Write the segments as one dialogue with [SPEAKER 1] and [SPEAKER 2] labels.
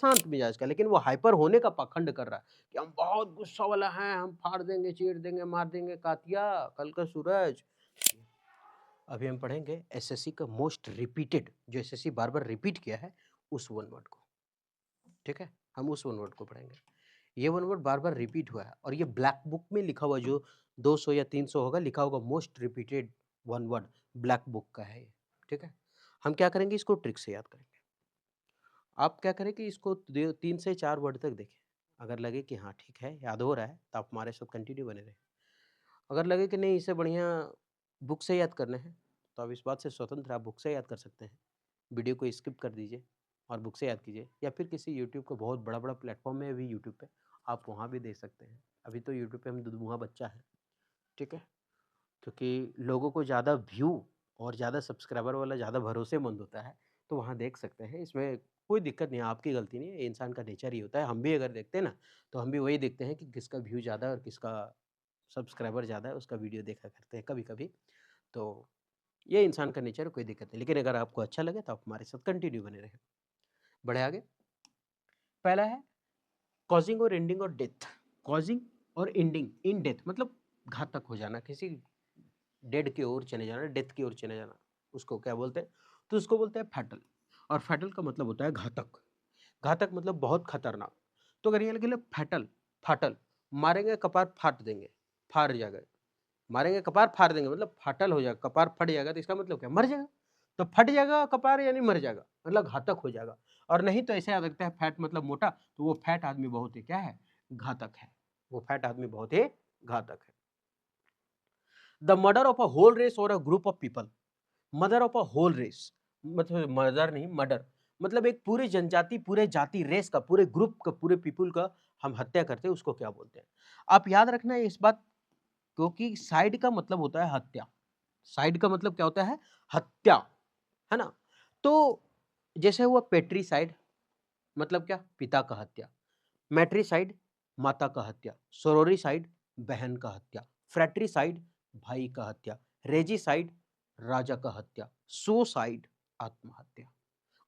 [SPEAKER 1] शांत मिजाज का, लेकिन वो हाइपर होने का पाखंड कर रहा है कि हम बहुत गुस्सा वाला हैं, हम फाड़ देंगे, चीर देंगे, मार देंगे, कातिया, कल का सूरज। अभी हम पढ़ेंगे एसएससी का मोस्ट रिपीटेड, जो एसएससी बार-बार रिपीट किया है, उस वन वर्ड को, ठीक है? हम उस वन वर्ड को पढ़ेंगे। ये वन वर्ड बार-बार रिपीट हुआ है और ये ब्लैक बुक में लिखा हुआ जो 200 या 300 होगा, लिखा होगा most repeated one word, black book का है ये, ठीक है? हम क्या करेंगे, इसको ट्रिक से याद करेंगे। आप क्या करें कि इसको दे 3 से 4 वर्ड तक देखें। अगर लगे कि हाँ, ठीक है, याद हो रहा है, तो आप हमारे साथ कंटिन्यू बने रहें। अगर लगे कि नहीं, इससे बढ़िया बुक से याद करने हैं, तो आप इस बात से स्वतंत्र, आप बुक से याद कर सकते हैं। वीडियो को स्किप कर दीजिए और बुक से याद कीजिए, या फिर किसी यूट्यूब का बहुत बड़ा-बड़ा प्लेटफ़ॉर्म है अभी यूट्यूब पे, आप वहाँ भी देख सकते हैं। अभी तो यूट्यूब पे हम दुधमुहा बच्चा है, ठीक है? क्योंकि लोगों को ज़्यादा व्यू और ज़्यादा सब्सक्राइबर वाला ज़्यादा भरोसेमंद होता है, तो वहाँ देख सकते हैं। इसमें कोई दिक्कत नहीं है, आपकी गलती नहीं है, ये इंसान का नेचर ही होता है। हम भी अगर देखते हैं ना, तो हम भी वही देखते हैं कि किसका व्यू ज़्यादा है और किसका सब्सक्राइबर ज़्यादा है, उसका वीडियो देखा करते हैं कभी-कभी। तो ये इंसान का नेचर है, कोई दिक्कत नहीं। लेकिन अगर आपको अच्छा लगे, तो आप हमारे साथ कंटिन्यू बने रहें। बढ़े आगे। पहला है कॉज़िंग और एंडिंग और डेथ। कॉज़िंग और एंडिंग इन डेथ मतलब घातक हो जाना, किसी डेड की ओर चले जाना, डेथ की ओर चले जाना, उसको क्या बोलते हैं? तो उसको बोलते हैं फैटल, और फैटल का मतलब होता है घातक। घातक मतलब बहुत खतरनाक। तो अगर ये लगे फैटल, फाटल, मारेंगे कपार फाट देंगे, फाड़ जाएगा, मारेंगे कपार फाड़ देंगे मतलब फाटल हो जाएगा, कपार फट जाएगा, तो इसका मतलब क्या? मर जाएगा। तो फट जाएगा कपार यानी मर जाएगा, मतलब घातक हो जाएगा। और नहीं तो ऐसे याद रखते हैं, फैट मतलब मोटा, तो वो फैट आदमी बहुत ही क्या है? घातक है। वो फैट आदमी बहुत ही घातक है। The murder of a whole race और a group of people. Mother of a whole race मतलब मदर नहीं, मर्डर मतलब एक पूरी जनजाति, पूरे जाति, रेस का, पूरे ग्रुप का, पूरे पीपल का हम हत्या करते हैं, उसको क्या बोलते हैं? आप याद रखना है इस बात, क्योंकि साइड का मतलब होता है हत्या। साइड का मतलब क्या होता है? हत्या, है ना? तो जैसे हुआ पेट्रीसाइड, मतलब क्या? पिता का हत्या। मैट्रीसाइड, माता का हत्या। सोरोरीसाइड, बहन का हत्या। फ्रैट्रीसाइड, भाई का हत्या। रेजिसाइड, राजा का हत्या। सुसाइड, आत्महत्या।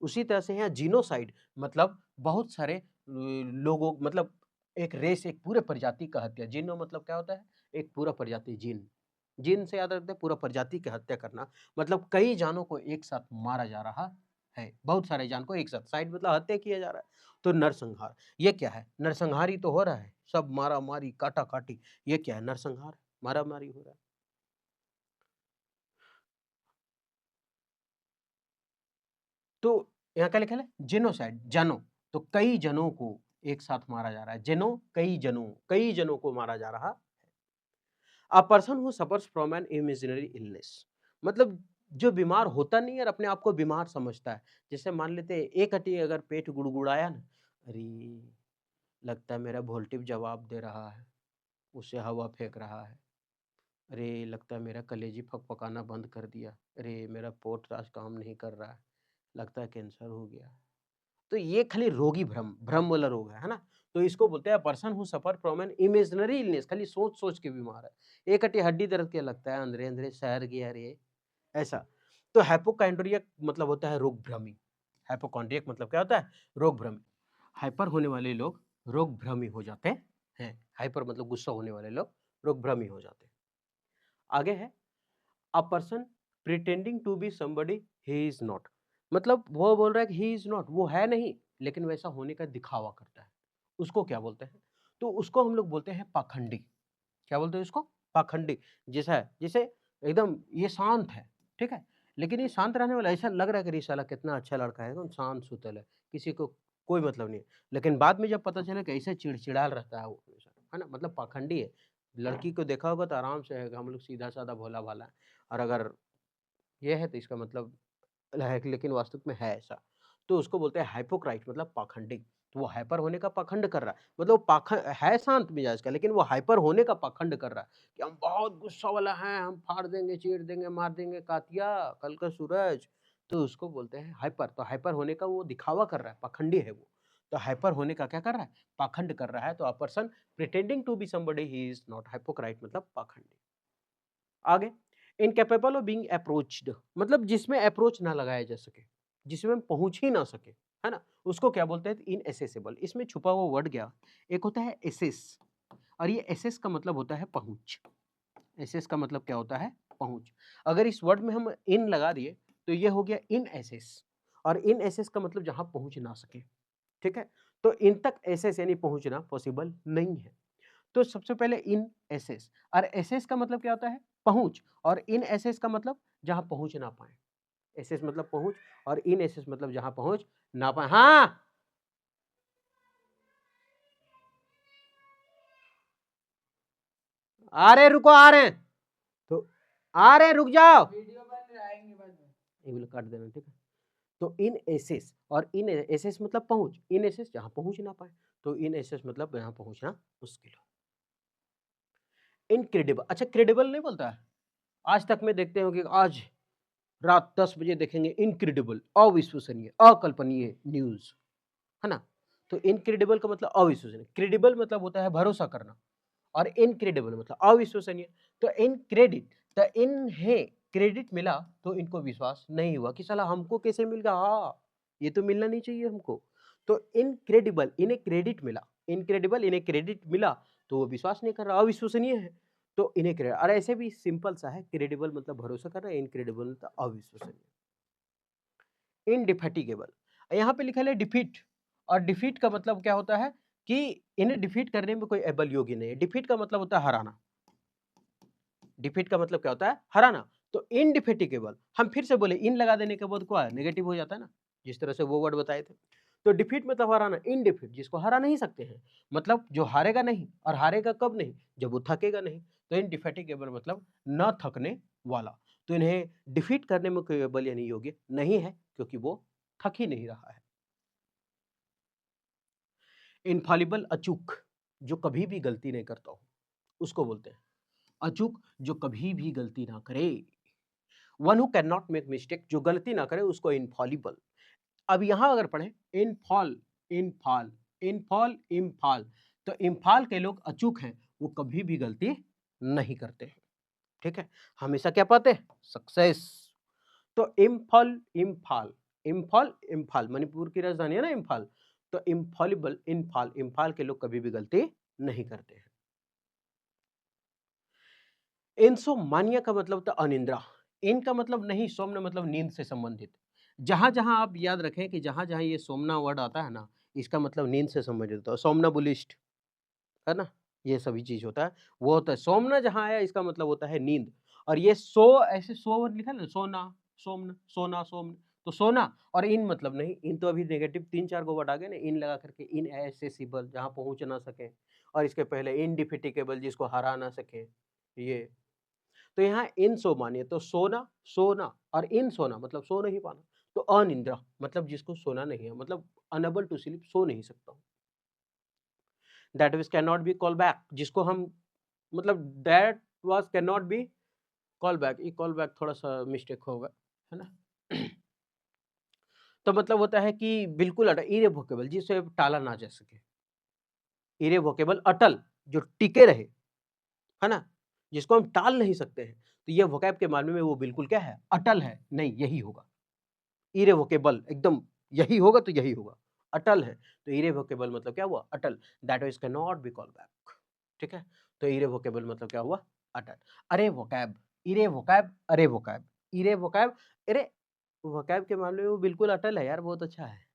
[SPEAKER 1] उसी तरह से यहाँ जीनोसाइड मतलब बहुत सारे लोगों, मतलब एक रेस, एक पूरे प्रजाति का हत्या। जीनो मतलब क्या होता है? एक पूरा प्रजाति, जीन। जीन से याद रखते हैं, पूरा प्रजाति की हत्या करना, मतलब कई जानों को एक साथ मारा जा रहा है। बहुत सारे जान को एक साथ, साइड मतलब हत्या किया जा रहा है। तो नरसंहार, ये क्या है? नरसंहार ही तो हो रहा है, सब मारा-मारी, काटा-काटी, ये क्या है? नरसंहार, मारा-मारी हो रहा है। तो यहाँ क्या लिखा है? जेनोसाइड, जनो, तो कई जनों को एक साथ मारा जा रहा है। जेनो, कई जनों को मारा जा रहा। A person who suffers from an imaginary illness मतलब जो बीमार होता नहीं है और अपने आप को बीमार समझता है। जैसे मान लेते हैं, एक हड्डी अगर पेट गुड़गुड़ाया ना, अरे! लगता है मेरा वोल्टेज जवाब दे रहा है, उसे हवा फेंक रहा है। अरे! लगता है मेरा कलेजी फकफकाना बंद कर दिया। अरे! मेरा पोट आज काम नहीं कर रहा है, लगता है कैंसर हो गया। तो ये खाली रोगी भ्रम, भ्रम वाला रोग है ना? तो इसको बोलते हैं person who suffer from an imaginary illness, खाली सोच-सोच के बीमार है। एक हड्डी हड्डी दर्द क्या लगता है, अंदरे-अंदरे सैर गया रे, ऐसा। तो हाइपोकाइंड्रियक मतलब होता है रोग भ्रमी। हाइपोकॉन्ड्रियक मतलब क्या होता है? रोग भ्रमी। हाइपर होने वाले लोग रोग भ्रमी हो जाते हैं। हाइपर मतलब गुस्सा होने वाले लोग रोग भ्रमी हो जाते हैं। आगे है a person pretending to be somebody he is not मतलब वो बोल रहा है कि ही इज नॉट, वो है नहीं, लेकिन वैसा होने का दिखावा करता है, उसको क्या बोलते हैं? तो उसको हम लोग बोलते हैं पाखंडी। क्या बोलते हैं उसको? पाखंडी। जैसा है, जैसे एकदम ये शांत है, ठीक है, लेकिन ये शांत रहने वाला, ऐसा लग रहा है कि ये साला कितना अच्छा लड़का है, एकदम शांत सुतल है, किसी को कोई मतलब नहीं है। लेकिन बाद में जब पता चला कि ऐसे चिड़चिड़ाल रहता है वो हमेशा, है ना, मतलब पाखंडी है। लड़की को देखा होगा तो आराम से है, हम लोग सीधा साधा भोला भाला है, और अगर ये है तो इसका मतलब है कि, लेकिन वास्तविक में है ऐसा। तो उसको बोलते हैं हाइपोक्राइट मतलब पाखंडी। तो वो हाइपर होने का पाखंड कर रहा है। मतलब वो है शांत मिजाज का, लेकिन वो हाइपर होने का पाखंड कर रहा है कि हम बहुत गुस्सा वाला हैं, हम फाड़ देंगे, चीर देंगे, मार देंगे, कातिया, कल का सूरज। तो उसको बोलते हैं हाइपर। तो हाइपर होने का वो दिखावा कर रहा है, पाखंडी है वो। तो हाइपर होने का क्या कर रहा है? पाखंड कर रहा है। तो a person pretending to be somebody he is not hypocrite मतलब पाखंडी। आगे इनकेपेबल ऑफ बीइंग अप्रोच्ड मतलब जिसमें अप्रोच ना लगाया जा सके, जिसमें हम पहुंच ही ना सके, है ना, उसको क्या बोलते हैं? इनएसेसिबल। इसमें छुपा हुआ वर्ड क्या? एक होता है एसेस, और ये एसेस का मतलब होता है पहुंच। एसेस का मतलब क्या होता है? पहुंच। अगर इस वर्ड में हम इन लगा दिए तो ये हो गया इन एसेस, और इन एसेस का मतलब जहां पहुंच ना सके। ठीक है, तो इन तक एसेस यानी पहुंचना पॉसिबल नहीं है। तो सबसे पहले इन एसेस, और एसेस का मतलब क्या होता है? पहुंच, और इन एसेस का मतलब जहां पहुंच ना पाए। एसेस मतलब पहुंच, और इन एसेस मतलब जहां पहुंच ना पाए। हाँ, आ रहे, रुको, आ रहे हैं, तो आ रहे, रुक जाओ, वीडियो बन रहा है, आएंगे बाद में, ये वाला काट देना, ठीक है। तो इन एसेस, और इन एसेस मतलब पहुंच, इन एसेस जहां पहुंच ना पाए, तो इन एसेस मतलब यहां पहुंचना मुश्किल हो। इनक्रेडिबल, अच्छा क्रेडिबल नहीं बोलता है? आज तक में देखते हो कि आज रात 10 बजे देखेंगे इनक्रेडिबल, अविश्वसनीय, अकल्पनीय न्यूज, है ना? तो इनक्रेडिबल का मतलब अविश्वसनीय, क्रेडिबल मतलब होता है भरोसा करना, और इनक्रेडिबल मतलब अविश्वसनीय। तो इन क्रेडिट, तो इन्हें क्रेडिट मिला तो इनको विश्वास नहीं हुआ कि साला हमको कैसे मिल गया, हाँ ये तो मिलना नहीं चाहिए हमको। तो इनक्रेडिबल, इन्हें क्रेडिट मिला, इनक्रेडिबल इन्हें क्रेडिट मिला तो वो विश्वास नहीं कर रहा, अविश्वसनीय है। तो इन्हें क्रेडिट, और ऐसे भी सिंपल सा है, क्रेडिबल मतलब भरोसा कर रहा है, इनक्रेडिबल मतलब अविश्वसनीय। इनडिफेटिगेबल, यहाँ पे लिखा है डिफीट, और डिफीट का मतलब क्या होता है कि इन्हें डिफीट करने में कोई एबल योग्य नहीं है। डिफीट का मतलब होता है हराना, डिफीट का मतलब क्या होता है? हराना। तो इनडिफेटिगेबल, हम फिर से बोले इन लगा देने के बाद क्या है? नेगेटिव हो जाता है ना, जिस तरह से वो वर्ड बताए थे। तो डिफीट मतलब हराना, इनडिफीट जिसको हरा नहीं सकते हैं, मतलब जो हारेगा नहीं, और हारेगा कब नहीं? जब वो थकेगा नहीं। तो इनडिफेटिगेबल मतलब न थकने वाला। तो इन्हें डिफीट करने में कोई एबल यानी योग्य नहीं है, क्योंकि वो थक ही नहीं रहा है। इनफॉलिबल, अचूक, जो कभी भी गलती नहीं करता हो, उसको बोलते हैं अचूक, जो कभी भी गलती ना करे। One who can not make mistake, जो गलती ना करे उसको इनफॉलिबल। अब यहां अगर पढ़े इनफॉल, इनफॉल, इनफॉल, इम्फाल, तो इम्फाल के लोग अचूक हैं, वो कभी भी गलती नहीं करते हैं। ठीक है, हमेशा क्या पाते हैं? सक्सेस। तो इम्फॉल, इम्फाल, इम्फॉल, इम्फाल मणिपुर की राजधानी है ना इम्फाल। तो इम्फॉलिबल, इम्फाल, इम्फाल के लोग कभी भी गलती नहीं करते हैं। इंसोमानिया का मतलब होता है अनिद्रा। इन का मतलब नहीं, सोमना मतलब नींद से संबंधित। जहां जहां आप याद रखें कि जहां जहां ये सोमना वर्ड आता है ना, इसका मतलब नींद से संबंधित होता है। सोमनाबुलिस्ट, है ना, ये सभी चीज होता है, वो होता है सोमना। जहां आया इसका मतलब होता है नींद। और ये सो, ऐसे सो वर्ड लिखा है ना, सोना, सोमना, सोना, सोमना, तो सोना। और इन मतलब नहीं, इन तो अभी नेगेटिव 3-4 गो वर्ड आ गए ना, इन लगा करके, इन एसेसिबल जहां पहुंच ना सके, और इसके पहले इनडिफिटिकेबल जिसको हरा ना सके, ये। तो यहाँ इन सो मानिए तो सोना, सोना, और इन सोना मतलब सो नहीं पाना। तो अनिद्रा मतलब जिसको सोना नहीं है, मतलब अनेबल टू स्लीप, सो नहीं सकता हूँ। That was can not be call back, जिसको हम मतलब that was can not be call back, ये कॉल बैक थोड़ा सा मिस्टेक होगा, है ना। तो मतलब होता है कि बिल्कुल अटल, इरेवोकेबल जिसे टाला ना जा सके, इरेवोकेबल अटल, जो टिके रहे, है ना, जिसको हम टाल नहीं सकते हैं। तो ये वोकैब के मामले में वो बिल्कुल क्या है? अटल है, नहीं यही होगा। इरेवोकेबल एकदम यही होगा, तो यही होगा, अटल है। तो इरेवोकेबल मतलब क्या हुआ? अटल। That is can not be call back. ठीक है, तो इरेवोकेबल मतलब क्या हुआ? अटल। अरे वोकैब, इरे वोकैब, अरे वोकैब, इरे वोकैब, अरे वोकैब के मामले में वो बिल्कुल अटल है यार, बहुत अच्छा है,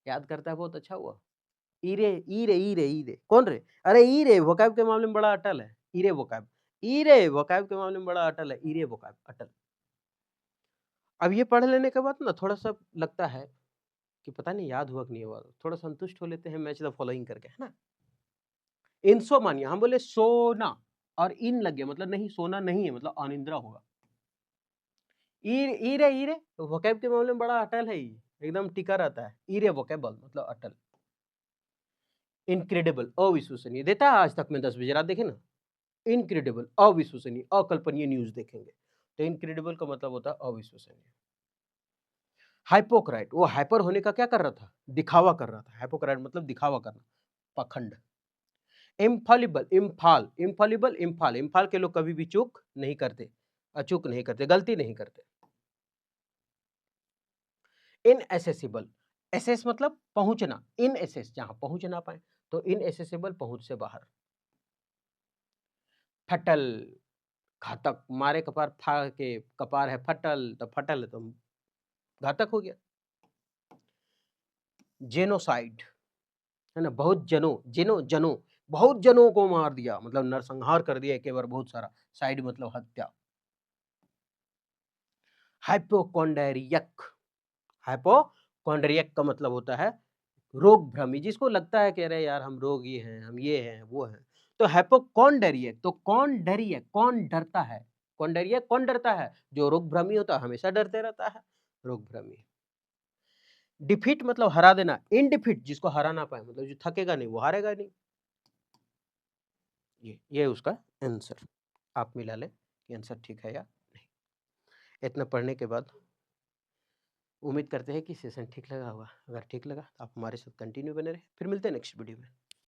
[SPEAKER 1] याद करता है, बहुत अच्छा हुआ। इरे, इरे, इरे, इरे कौन रे? अरे इरे वोकैब के मामले में बड़ा अटल है, इरे वोकैब, इरे वोकैब के मामले में बड़ा अटल है, इरे वोकैब अटल। अब ये पढ़ लेने के बाद ना थोड़ा सा लगता है कि पता नहीं याद हुआ कि नहीं हुआ, थोड़ा संतुष्ट हो लेते हैं मैच द फॉलोइंग करके, है ना। इंसोमानिया, हम बोले सोना, और इन लग गया मतलब नहीं, सोना नहीं है, मतलब अनिद्रा होगा। ईरे, ईरे वोकैब के मामले में बड़ा अटल है, ये एकदम टिका रहता है, ईरे वोकैबल मतलब अटल। इनक्रेडिबल, अविश्वसनीय, देता है आज तक में 10 बजे रात, देखे ना, इनक्रेडिबल, अविश्वसनीय, अकल्पनीय न्यूज देखेंगे। तो इनक्रेडिबल का मतलब होता है अविश्वसनीय। हाइपोक्राइट, वो हाइपर होने का क्या कर रहा था? दिखावा कर रहा था। हाइपोक्राइट मतलब दिखावा करना, पाखंड। इम्फॉलिबल, इम्फाल, इम्फॉलिबल, इम्फाल, इम्फाल के लोग कभी भी चूक नहीं करते, अचूक नहीं करते, गलती नहीं करते। इनएसेसिबल, एसेस मतलब पहुंचना, इन एसेस जहां पहुंच ना पाए, तो इनएसेसेबल पहुंच से बाहर। फटल, घातक, मारे कपार फाड़ के कपार है फटल, तो फटल है तो घातक हो गया। जेनोसाइड है ना, बहुत जनों, जनों बहुत जनों को मार दिया, मतलब नरसंहार कर दिया एक बार बहुत सारा। साइड मतलब हत्या। हाइपोकॉन्ड्रियक, हाइपोकॉन्ड्रियक का मतलब होता है रोग भ्रमी, जिसको लगता है कि अरे यार हम रोगी हैं, हम ये हैं वो हैं, तो हाइपोकॉन्ड्रियक। तो कौन डरियक, कौन डरता है, कॉन्ड्रियक कौन डरता है, जो रोग भ्रमी होता है हमेशा डरते रहता है, रोग भ्रमी। डिफीट मतलब हरा देना, इन डिफीट जिसको हरा ना पाए, मतलब जो थकेगा नहीं वो हारेगा नहीं। ये उसका आंसर, आप मिला लें कि आंसर ठीक है या नहीं। इतना पढ़ने के बाद उम्मीद करते हैं कि सेशन ठीक लगा होगा। अगर ठीक लगा तो आप हमारे साथ कंटिन्यू बने रहे। फिर मिलते हैं नेक्स्ट वीडियो में।